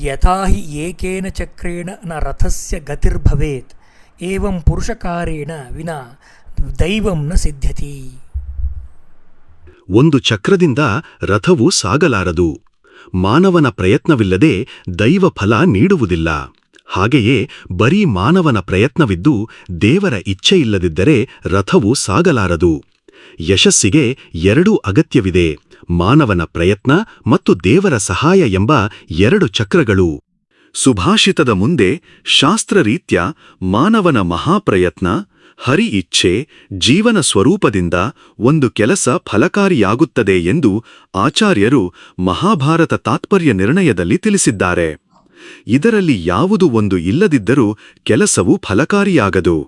ಯಥಾ ಹಿ ಏಕೇನ ಚಕ್ರೇಣ ನ ರಥಸ್ಯ ಗತಿರ್ಭವೇತ್ ಏವಂ ಪುರುಷಕಾರೇಣ ವಿನಾ ದೈವಂ ನ ಸಿದ್ಧ್ಯತಿ. ಒಂದು ಚಕ್ರದಿಂದ ರಥವು ಸಾಗಲಾರದು. ಮಾನವನ ಪ್ರಯತ್ನವಿಲ್ಲದೆ ದೈವ ಫಲ ನೀಡುವುದಿಲ್ಲ. ಹಾಗೆಯೇ ಬರೀ ಮಾನವನ ಪ್ರಯತ್ನವಿದ್ದು ದೇವರ ಇಚ್ಛೆಯಿಲ್ಲದಿದ್ದರೆ ರಥವು ಸಾಗಲಾರದು. ಯಶಸ್ಸಿಗೆ ಎರಡೂ ಅಗತ್ಯವಿದೆ: ಮಾನವನ ಪ್ರಯತ್ನ ಮತ್ತು ದೇವರ ಸಹಾಯ ಎಂಬ ಎರಡು ಚಕ್ರಗಳು. ಸುಭಾಷಿತದ ಮುಂದೆ ಶಾಸ್ತ್ರರೀತ್ಯ ಮಾನವನ ಮಹಾಪ್ರಯತ್ನ, ಹರಿ ಇಚ್ಛೆ, ಜೀವನ ಸ್ವರೂಪದಿಂದ ಒಂದು ಕೆಲಸ ಫಲಕಾರಿಯಾಗುತ್ತದೆ ಎಂದು ಆಚಾರ್ಯರು ಮಹಾಭಾರತ ತಾತ್ಪರ್ಯ ನಿರ್ಣಯದಲ್ಲಿ ತಿಳಿಸಿದ್ದಾರೆ. ಇದರಲ್ಲಿ ಯಾವುದು ಒಂದು ಇಲ್ಲದಿದ್ದರೂ ಕೆಲಸವು ಫಲಕಾರಿಯಾಗದು.